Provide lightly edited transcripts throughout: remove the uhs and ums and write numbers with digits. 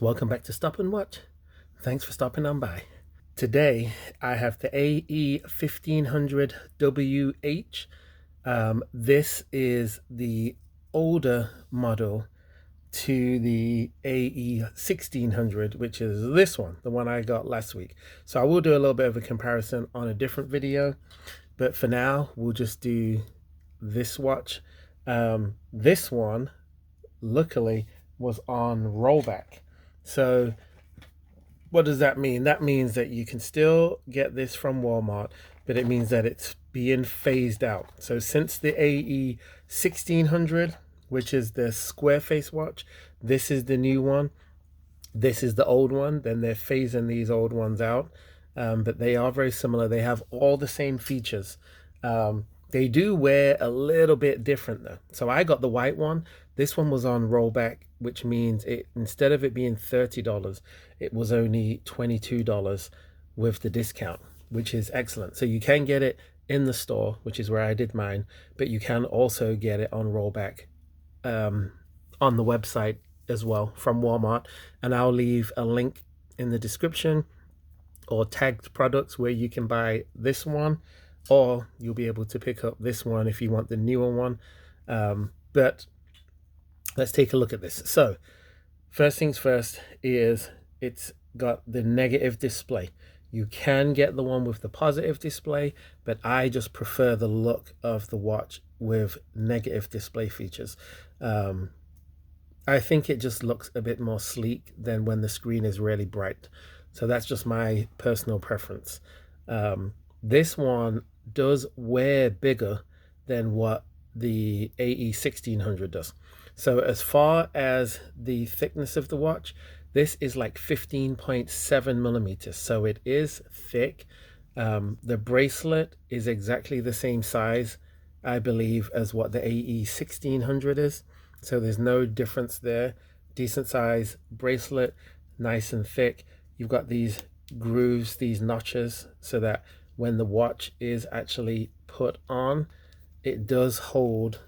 welcome back to Stop and Watch. Thanks for stopping on by. Today I have the AE1500WH. This is the older model to the AE1600, which is this one, the one I got last week. So I will do a little bit of a comparison on a different video, but for now we'll just do this watch. This one, luckily, was on rollback. So what does that mean? That means that you can still get this from Walmart, but it means that it's being phased out. So since the AE1600, which is the square face watch, this is the new one. This is the old one. Then they're phasing these old ones out, but they are very similar. They have all the same features. They do wear a little bit different though. So I got the white one. This one was on rollback, which means it, instead of it being $30, it was only $22 with the discount, which is excellent. So you can get it in the store, which is where I did mine, but you can also get it on rollback on the website as well from Walmart. And I'll leave a link in the description or tagged products where you can buy this one, or you'll be able to pick up this one if you want the newer one. But let's take a look at this. So first things first is it's got the negative display. You can get the one with the positive display, but I just prefer the look of the watch with negative display features. I think it just looks a bit more sleek than when the screen is really bright. So that's just my personal preference. This one does wear bigger than what the AE1600 does. So as far as the thickness of the watch, this is like 15.7 millimeters. So it is thick. The bracelet is exactly the same size, I believe, as what the AE1600 is. So there's no difference there. Decent size bracelet, nice and thick. You've got these grooves, these notches, so that when the watch is actually put on, it does hold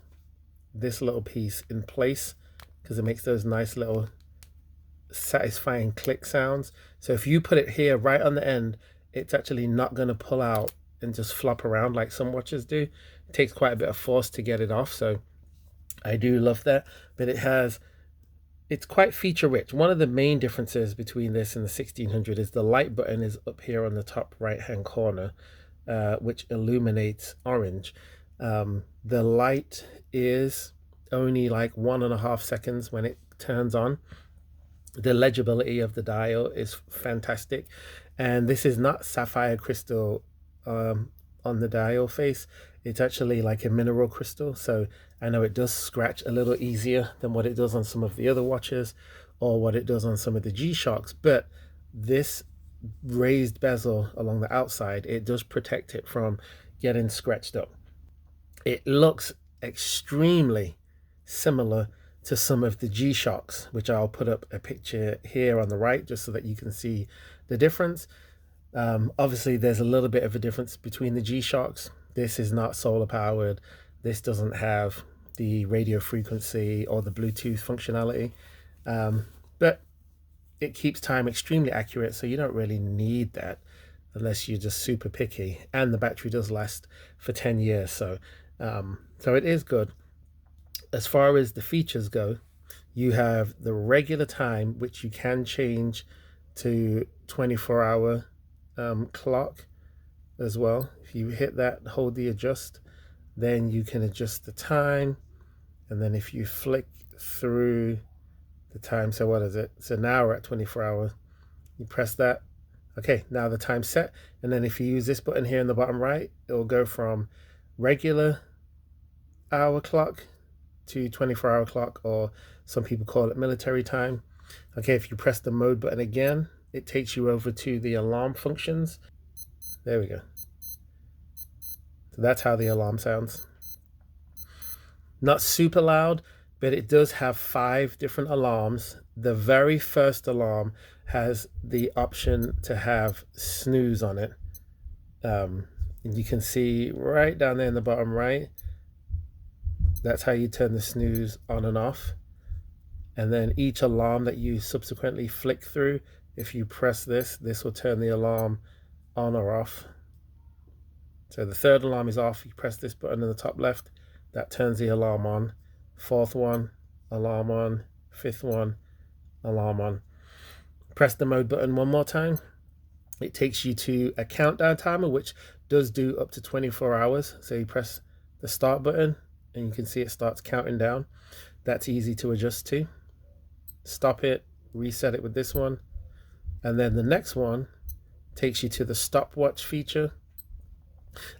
this little piece in place because it makes those nice little satisfying click sounds. So if you put it here right on the end, it's actually not going to pull out and just flop around like some watches do. It takes quite a bit of force to get it off. So I do love that, but it's quite feature rich. One of the main differences between this and the 1600 is the light button is up here on the top right hand corner, which illuminates orange. The light is only like 1.5 seconds when it turns on. The legibility of the dial is fantastic, and this is not sapphire crystal on the dial face. It's actually like a mineral crystal, so I know it does scratch a little easier than what it does on some of the other watches or what it does on some of the G-Shocks, but this raised bezel along the outside, it does protect it from getting scratched up. It looks extremely similar to some of the G-Shocks, which I'll put up a picture here on the right just so that you can see the difference. Obviously there's a little bit of a difference between the G-Shocks. This is not solar powered. This doesn't have the radio frequency or the Bluetooth functionality, but it keeps time extremely accurate, so you don't really need that unless you're just super picky, and the battery does last for 10 years, so it is good. As far as the features go, you have the regular time, which you can change to 24-hour clock as well. If you hit that, hold the adjust, then you can adjust the time. And then if you flick through the time, so what is it? So now we're at 24 hours. You press that. Okay, now the time's set. And then if you use this button here in the bottom right, it will go from regular hour clock to 24-hour clock, or some people call it military time. Okay, if you press the mode button again, it takes you over to the alarm functions. There we go. So that's how the alarm sounds. Not super loud, but it does have 5 different alarms. The very first alarm has the option to have snooze on it. And you can see right down there in the bottom right, that's how you turn the snooze on and off. And then each alarm that you subsequently flick through, if you press this, this will turn the alarm on or off. So the third alarm is off. You press this button in the top left, that turns the alarm on. Fourth one, alarm on. Fifth one, alarm on. Press the mode button one more time. It takes you to a countdown timer, which does do up to 24 hours. So you press the start button and you can see it starts counting down. That's easy to adjust to. Stop it, reset it with this one. And then the next one takes you to the stopwatch feature.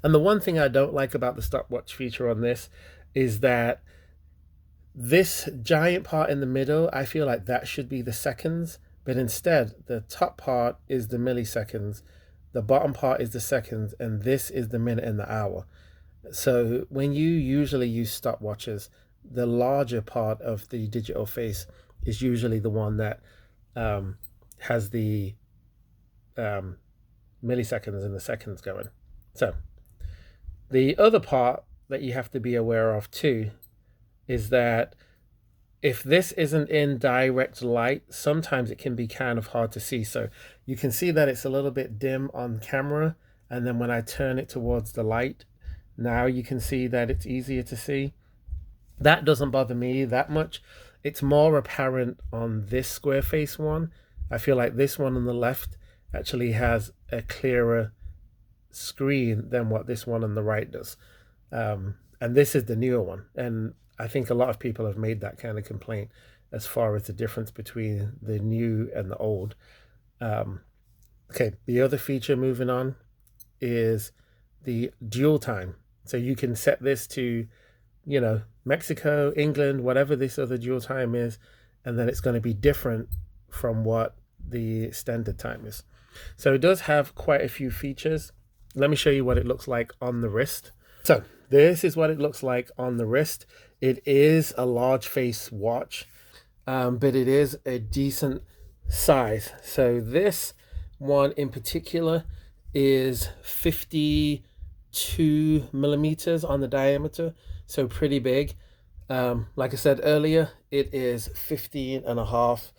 And the one thing I don't like about the stopwatch feature on this is that this giant part in the middle, I feel like that should be the seconds, but instead the top part is the milliseconds, the bottom part is the seconds, and this is the minute and the hour. So when you usually use stopwatches, the larger part of the digital face is usually the one that has the milliseconds and the seconds going. So the other part that you have to be aware of too is that if this isn't in direct light, sometimes it can be kind of hard to see. So you can see that it's a little bit dim on camera, and then when I turn it towards the light, now you can see that it's easier to see. That doesn't bother me that much. It's more apparent on this square face one. I feel like this one on the left actually has a clearer screen than what this one on the right does. And this is the newer one. And I think a lot of people have made that kind of complaint as far as the difference between the new and the old. Okay, the other feature moving on is the dual time. So you can set this to, you know, Mexico, England, whatever this other dual time is, and then it's going to be different from what the standard time is. So it does have quite a few features. Let me show you what it looks like on the wrist. So this is what it looks like on the wrist. It is a large face watch, but it is a decent size. So this one in particular is 52 millimeters on the diameter, so pretty big. Like I said earlier, it is 15.5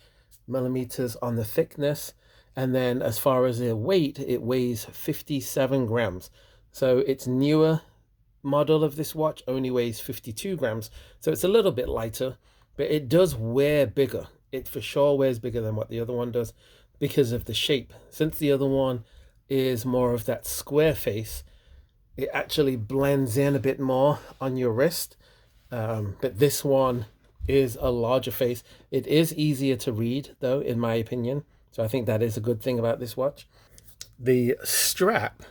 millimeters on the thickness. And then as far as the weight, it weighs 57 grams. So its newer model of this watch only weighs 52 grams. So it's a little bit lighter, but it does wear bigger. It for sure wears bigger than what the other one does because of the shape. Since the other one is more of that square face, it actually blends in a bit more on your wrist. But this one is a larger face. It is easier to read though, in my opinion. So I think that is a good thing about this watch. The strap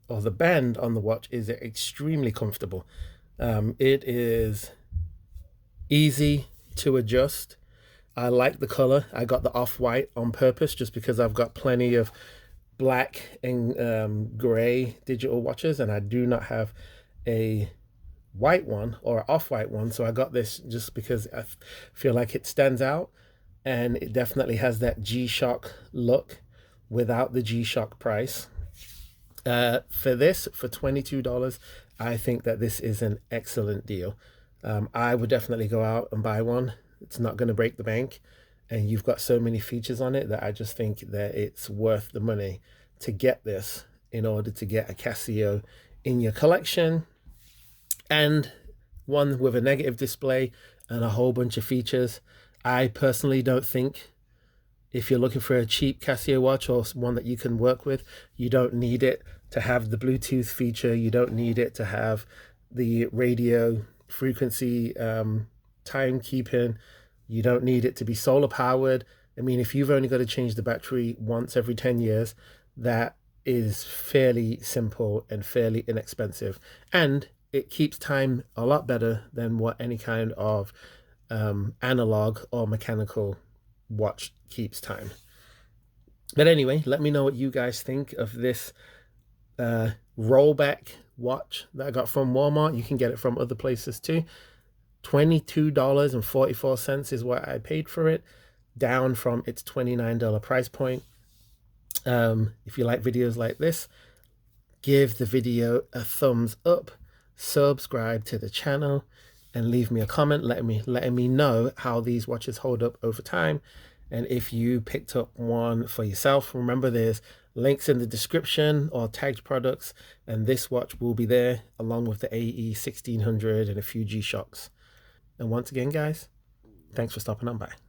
or the band on the watch is extremely comfortable. It is easy to adjust. I like the color. I got the off-white on purpose just because I've got plenty of black and gray digital watches, and I do not have a white one or an off-white one. So I got this just because I feel like it stands out, and it definitely has that G-Shock look without the G-Shock price. For this, for $22, I think that this is an excellent deal. I would definitely go out and buy one. It's not going to break the bank, and you've got so many features on it that I just think that it's worth the money to get this in order to get a Casio in your collection, and one with a negative display and a whole bunch of features. I personally don't think, if you're looking for a cheap Casio watch or one that you can work with, you don't need it to have the Bluetooth feature. You don't need it to have the radio frequency timekeeping. You don't need it to be solar powered. I mean, if you've only got to change the battery once every 10 years, that is fairly simple and fairly inexpensive. And it keeps time a lot better than what any kind of analog or mechanical watch keeps time. But anyway, let me know what you guys think of this rollback watch that I got from Walmart. You can get it from other places too. $22.44 is what I paid for it, down from its $29 price point. If you like videos like this, give the video a thumbs up, subscribe to the channel, and leave me a comment letting me know how these watches hold up over time. And if you picked up one for yourself, remember there's links in the description or tagged products, and this watch will be there along with the AE 1600 and a few G-Shocks. And once again, guys, thanks for stopping on by.